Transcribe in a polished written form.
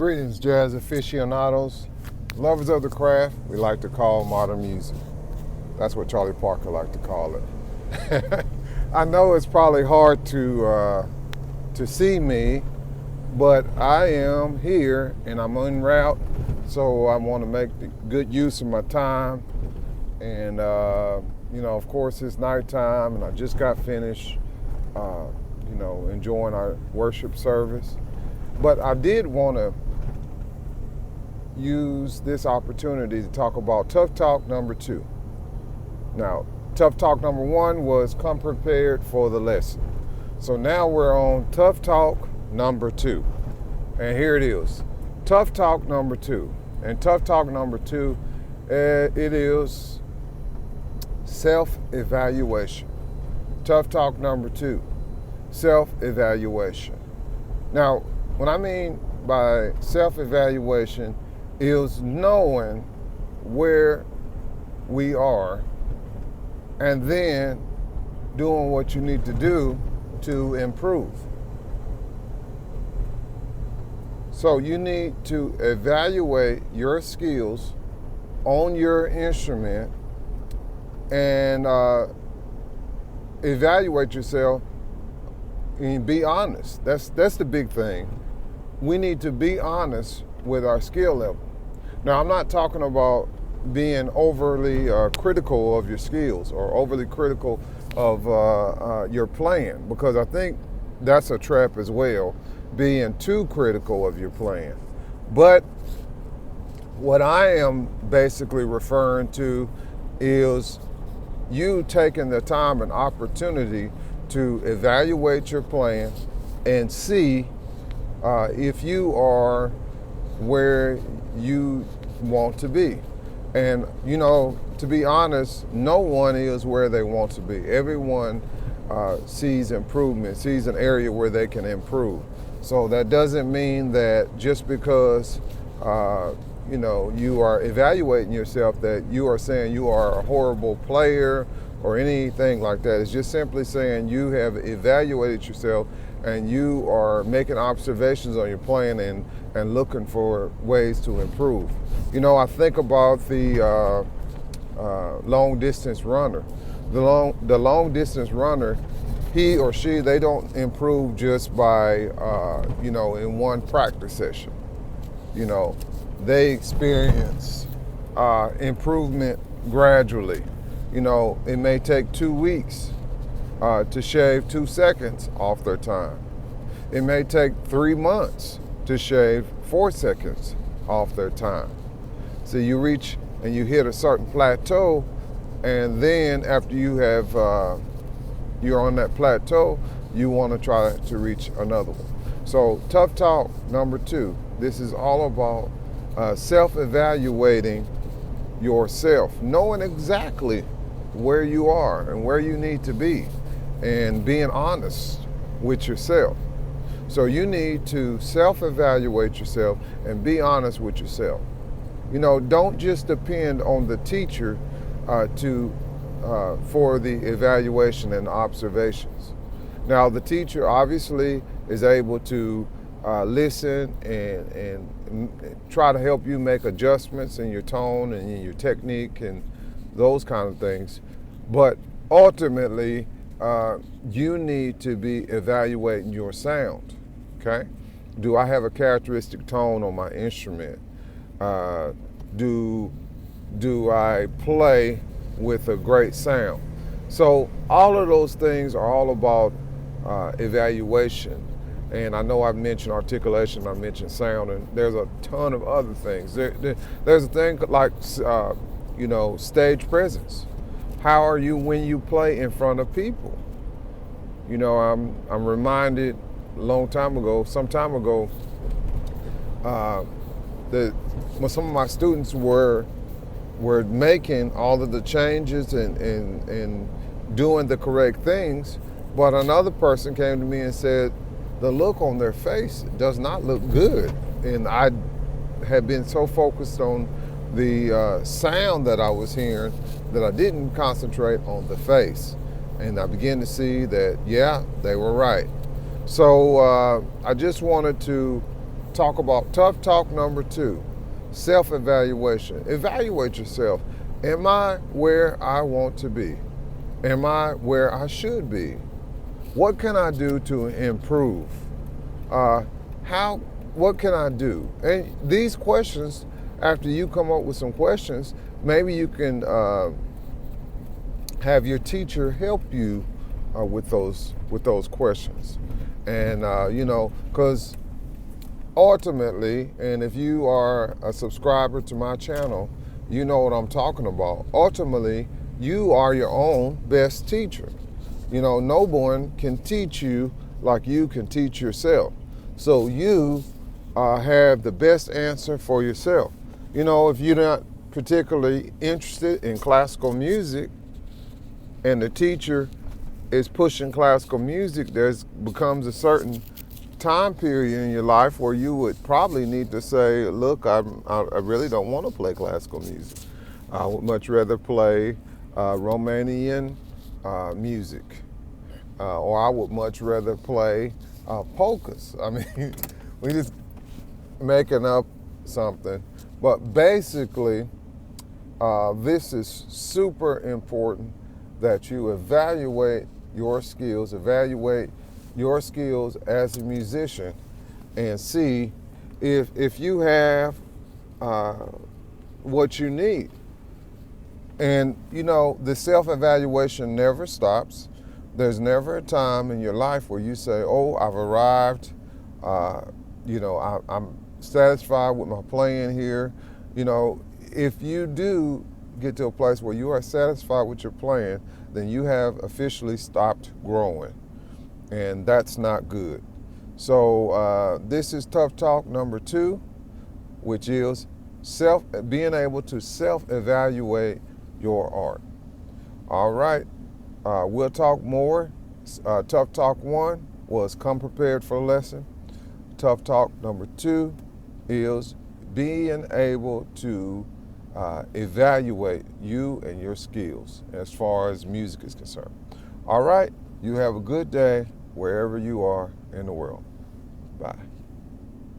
Greetings, jazz aficionados, lovers of the craft. We like to call modern music. That's what Charlie Parker liked to call it. I know it's probably hard to see me, but I am here and I'm en route, so I want to make good use of my time. And of course, it's nighttime, and I just got finished, enjoying our worship service. But I did want to use this opportunity to talk about Tough Talk number 2. Now, Tough Talk number 1 was come prepared for the lesson. So now we're on Tough Talk number 2. And here it is. Tough Talk number 2. And Tough Talk number 2, it is self-evaluation. Tough Talk number 2, self-evaluation. Now, what I mean by self-evaluation is knowing where we are and then doing what you need to do to improve. So you need to evaluate your skills on your instrument and evaluate yourself and be honest. That's the big thing. We need to be honest with our skill level. Now, I'm not talking about being overly critical of your skills or overly critical of your playing, because I think that's a trap as well, being too critical of your playing. But what I am basically referring to is you taking the time and opportunity to evaluate your playing and see if you are where you want to be. And, to be honest, no one is where they want to be. Everyone sees improvement, sees an area where they can improve. So that doesn't mean that just because, you are evaluating yourself that you are saying you are a horrible player or anything like that. It's just simply saying you have evaluated yourself and you are making observations on your playing and looking for ways to improve. I think about the long distance runner. The long distance runner, he or she, they don't improve just by, in one practice session. They experience improvement gradually. It may take 2 weeks to shave 2 seconds off their time. It may take 3 months to shave 4 seconds off their time. So you reach and you hit a certain plateau, and then after you have, you're on that plateau, you want to try to reach another one. So Tough Talk number 2, this is all about self-evaluating yourself, knowing exactly where you are and where you need to be, and being honest with yourself. So you need to self-evaluate yourself and be honest with yourself. Don't just depend on the teacher for the evaluation and observations. Now, the teacher obviously is able to listen and try to help you make adjustments in your tone and in your technique and those kind of things. But ultimately, you need to be evaluating your sound, okay? Do I have a characteristic tone on my instrument? Do I play with a great sound? So all of those things are all about evaluation. And I know I've mentioned articulation, I mentioned sound, and there's a ton of other things. There's a thing like, stage presence. How are you when you play in front of people? I'm reminded some time ago, that when some of my students were making all of the changes and doing the correct things, but another person came to me and said, the look on their face does not look good. And I had been so focused on the sound that I was hearing that I didn't concentrate on the face. And I began to see that, yeah, they were right. So I just wanted to talk about tough talk number 2, self-evaluation. Evaluate yourself. Am I where I want to be? Am I where I should be? What can I do to improve? What can I do? And these questions, after you come up with some questions, maybe you can have your teacher help you with those questions. And because ultimately, and if you are a subscriber to my channel, you know what I'm talking about. Ultimately, you are your own best teacher. No one can teach you like you can teach yourself. So you have the best answer for yourself. If you're not particularly interested in classical music and the teacher is pushing classical music, there's becomes a certain time period in your life where you would probably need to say, look, I really don't want to play classical music. I would much rather play Romanian music, or I would much rather play polkas. I mean, we just making up something, but basically, this is super important that you evaluate your skills as a musician, and see if you have what you need. And the self-evaluation never stops. There's never a time in your life where you say, oh, I've arrived, I'm satisfied with my playing here. If you do get to a place where you are satisfied with your playing, then you have officially stopped growing, and that's not good. So this is Tough Talk number 2, which is being able to self-evaluate your art. All right, we'll talk more. Tough Talk 1 was come prepared for a lesson. Tough Talk number 2 is being able to evaluate you and your skills as far as music is concerned. All right, you have a good day wherever you are in the world. Bye.